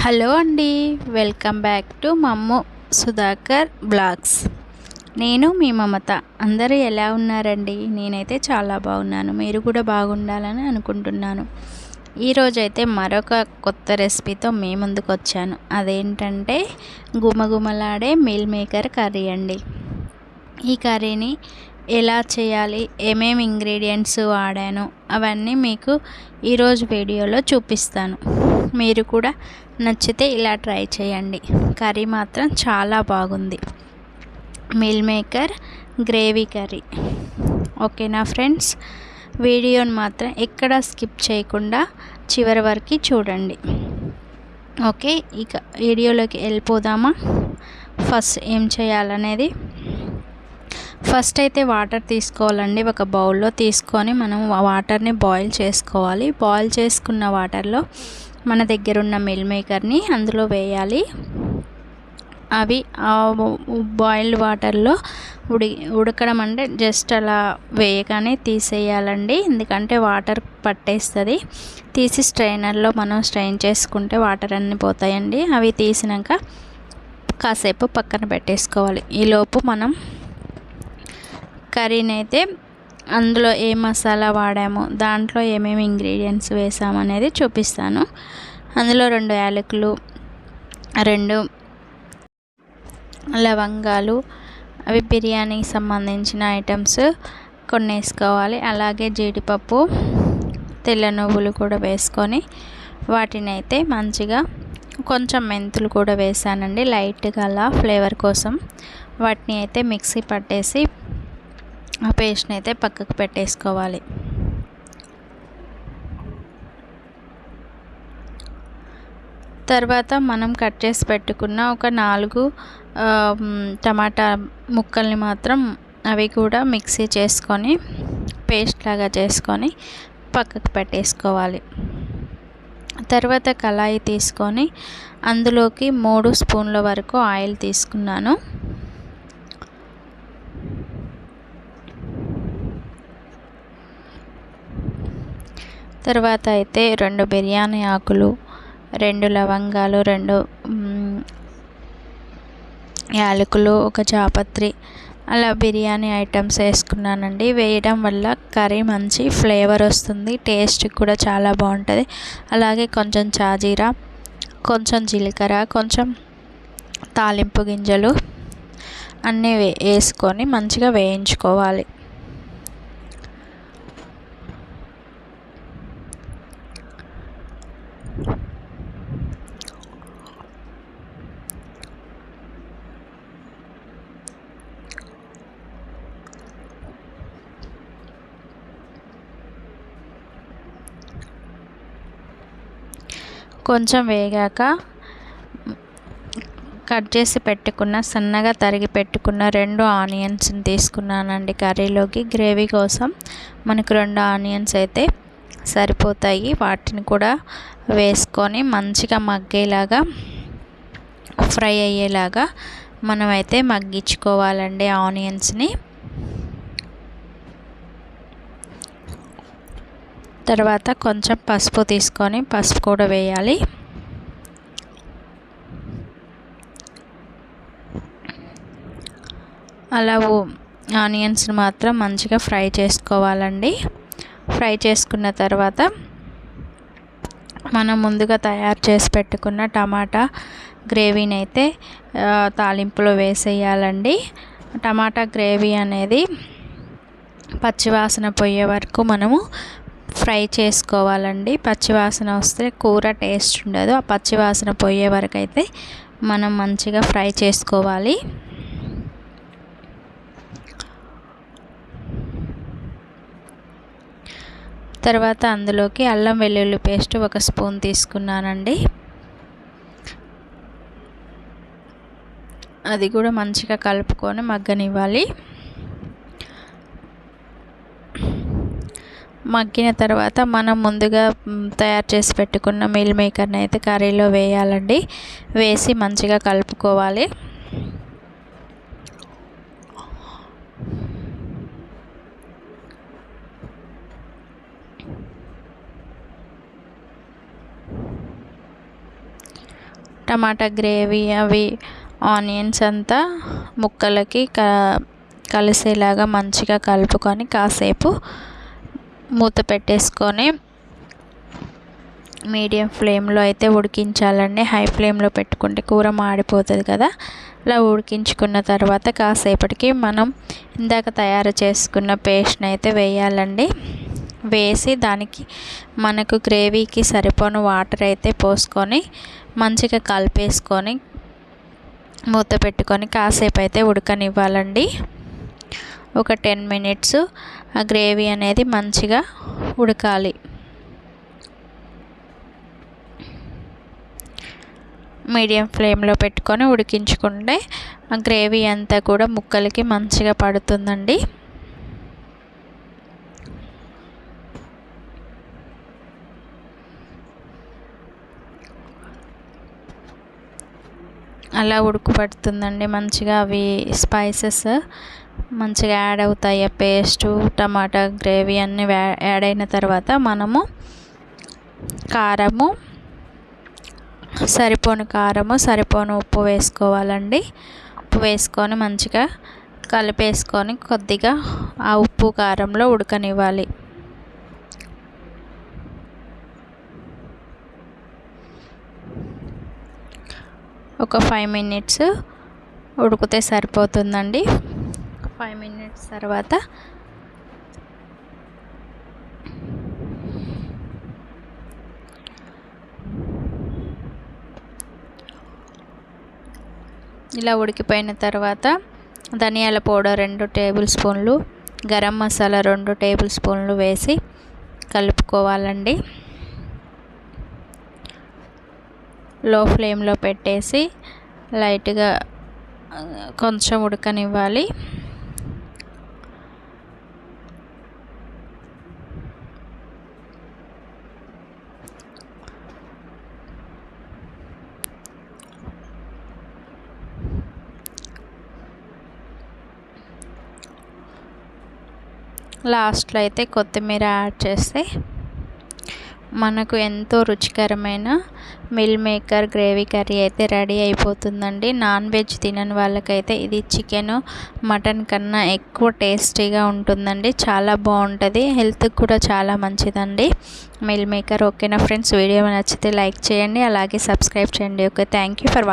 Hello అండి, welcome back to మమ్ము Sudhakar blogs. నేను మీ మమత. అందరూ ఎలా ఉన్నారండి? నేనైతే చాలా బాగున్నాను. మీరు కూడా బాగుండాలని అనుకుంటున్నాను. ఈరోజైతే మరొక కొత్త రెసిపీతో మీ ముందుకు వచ్చాను. అదేంటంటే గుమగుమలాడే మీల్ మేకర్ కర్రీ అండి. ఈ కర్రీని ఎలా చేయాలి, ఏమేమి ఇంగ్రీడియంట్స్ వాడాను అవన్నీ మీకు ఈరోజు వీడియోలో చూపిస్తాను. మీరు కూడా నచ్చితే ఇలా ట్రై చేయండి. కర్రీ మాత్రం చాలా బాగుంది. Meal maker gravy curry. ఓకేనా ఫ్రెండ్స్? వీడియోని మాత్రం ఎక్కడ స్కిప్ చేయకుండా చివరి వరకు చూడండి. ఓకే, ఇక వీడియోలోకి వెళ్ళిపోదామా? ఫస్ట్ ఏం చేయాలనేది, ఫస్ట్ అయితే వాటర్ తీసుకోవాలండి. ఒక బౌల్లో తీసుకొని మనం వాటర్ని బాయిల్ చేసుకోవాలి. బాయిల్ చేసుకున్న వాటర్లో మన దగ్గర ఉన్న మిల్ మేకర్ని అందులో వేయాలి. అవి బాయిల్డ్ వాటర్లో ఉడకడం అంటే జస్ట్ అలా వేయగానే తీసేయాలండి, ఎందుకంటే వాటర్ పట్టేస్తుంది. తీసి స్ట్రైనర్లో మనం స్ట్రైన్ చేసుకుంటే వాటర్ అన్నీ పోతాయండి. అవి తీసినాక కాసేపు పక్కన పెట్టేసుకోవాలి. ఈలోపు మనం కర్రీని అయితే అందులో ఏ మసాలా వాడామో, దాంట్లో ఏమేమి ఇంగ్రీడియంట్స్ వేసామనేది చూపిస్తాను. అందులో 2 యాలకులు, 2 లవంగాలు, అవి బిర్యానీకి సంబంధించిన ఐటమ్స్ కొన్ని వేసుకోవాలి. అలాగే జీడిపప్పు, తెల్ల నువ్వులు కూడా వేసుకొని వాటిని అయితే మంచిగా, కొంచెం మెంతులు కూడా వేసానండి లైట్గా అలా ఫ్లేవర్ కోసం. వాటిని అయితే మిక్సీ పట్టేసి ఆ పేస్ట్ని అయితే పక్కకు పెట్టేసుకోవాలి. తర్వాత మనం కట్ చేసి పెట్టుకున్న ఒక 4 టమాటా ముక్కల్ని మాత్రం అవి కూడా మిక్సీ చేసుకొని పేస్ట్ లాగా చేసుకొని పక్కకు పెట్టేసుకోవాలి. తర్వాత కళాయి తీసుకొని అందులోకి 3 స్పూన్ల వరకు ఆయిల్ తీసుకున్నాను. తర్వాత అయితే 2 బిర్యానీ ఆకులు, 2 లవంగాలు, 2 యాలకులు, ఒక జాపత్రి, అలా బిర్యానీ ఐటమ్స్ వేసుకున్నానండి. వేయడం వల్ల కర్రీ మంచి ఫ్లేవర్ వస్తుంది, టేస్ట్ కూడా చాలా బాగుంటుంది. అలాగే కొంచెం షాజీరా, కొంచెం జీలకర్ర, కొంచెం తాలింపు గింజలు అన్నీ వేసుకొని మంచిగా వేయించుకోవాలి. కొంచెం వేగాక కట్ చేసి పెట్టుకున్న, సన్నగా తరిగి పెట్టుకున్న 2 ఆనియన్స్ని తీసుకున్నానండి కర్రీలోకి. గ్రేవీ కోసం మనకు 2 ఆనియన్స్ అయితే సరిపోతాయి. వాటిని కూడా వేసుకొని మంచిగా మగ్గేలాగా, ఫ్రై అయ్యేలాగా మనమైతే మగ్గించుకోవాలండి ఆనియన్స్ని. తర్వాత కొంచెం పసుపు తీసుకొని పసుపు కూడా వేయాలి. అలా ఆనియన్స్ని మాత్రం మంచిగా ఫ్రై చేసుకోవాలండి. ఫ్రై చేసుకున్న తర్వాత మనం ముందుగా తయారు చేసి పెట్టుకున్న టమాటా గ్రేవీని అయితే తాలింపులో వేసేయాలండి. టమాటా గ్రేవీ అనేది పచ్చివాసన పోయే వరకు మనము ఫ్రై చేసుకోవాలండి. పచ్చివాసన వస్తే కూర టేస్ట్ ఉండదు. ఆ పచ్చివాసన పోయే వరకు అయితే మనం మంచిగా ఫ్రై చేసుకోవాలి. తర్వాత అందులోకి అల్లం వెల్లుల్లి పేస్ట్ 1 స్పూన్ తీసుకున్నానండి. అది కూడా మంచిగా కలుపుకొని మగ్గనివ్వాలి. మగ్గిన తర్వాత మనం ముందుగా తయారు చేసి పెట్టుకున్న మీల్ మేకర్ని అయితే కర్రీలో వేయాలండి. వేసి మంచిగా కలుపుకోవాలి. టమాటా గ్రేవీ అవి ఆనియన్స్ అంతా ముక్కలకి కలిసేలాగా మంచిగా కలుపుకొని కాసేపు మూత పెట్టేసుకొని మీడియం ఫ్లేమ్లో అయితే ఉడికించాలండి. హై ఫ్లేమ్లో పెట్టుకుంటే కూర మాడిపోతుంది కదా. అలా ఉడికించుకున్న తర్వాత కాసేపటికి మనం ఇందాక తయారు చేసుకున్న పేస్ట్ని అయితే వేయాలండి. వేసి దానికి మనకు గ్రేవీకి సరిపోను వాటర్ అయితే పోసుకొని మంచిగా కలిపేసుకొని మూత పెట్టుకొని కాసేపు అయితే ఉడకనివ్వాలండి. ఒక 10 మినిట్స్ ఆ గ్రేవీ అనేది మంచిగా ఉడకాలి. మీడియం ఫ్లేమ్లో పెట్టుకొని ఉడికించుకుంటే ఆ గ్రేవీ అంతా కూడా ముక్కలకి మంచిగా పడుతుందండి. అలా ఉడకబడుతుందండి మంచిగా. అవి స్పైసెస్ మంచిగా యాడ్ అవుతాయి. పేస్టు టమాటా గ్రేవీ అన్నీ యాడ్ అయిన తర్వాత మనము సరిపోను ఉప్పు వేసుకోవాలండి. ఉప్పు వేసుకొని మంచిగా కలిపేసుకొని కొద్దిగా ఆ ఉప్పు కారంలో ఉడకనివ్వాలి. ఒక 5 మినిట్స్ ఉడికితే సరిపోతుందండి. 5 మినిట్స్ తర్వాత ఇలా ఉడికిపోయిన తర్వాత ధనియాల పౌడర్ 2 టేబుల్ స్పూన్లు, గరం మసాలా 2 టేబుల్ స్పూన్లు వేసి కలుపుకోవాలండి. లో ఫ్లేమ్లో పెట్టేసి లైట్గా కొంచెం ఉడకనివ్వాలి. లాస్ట్లో అయితే కొత్తిమీర యాడ్ చేస్తే మనకు ఎంతో రుచికరమైన మిల్ మేకర్ గ్రేవీ కర్రీ అయితే రెడీ అయిపోతుందండి. నాన్ వెజ్ తినని వాళ్ళకైతే ఇది చికెన్ మటన్ కన్నా ఎక్కువ టేస్టీగా ఉంటుందండి. చాలా బాగుంటుంది. హెల్త్కి కూడా చాలా మంచిదండి మిల్ మేకర్. ఓకేనా ఫ్రెండ్స్, వీడియో నచ్చితే లైక్ చేయండి, అలాగే సబ్స్క్రైబ్ చేయండి. Okay, thank you for watching.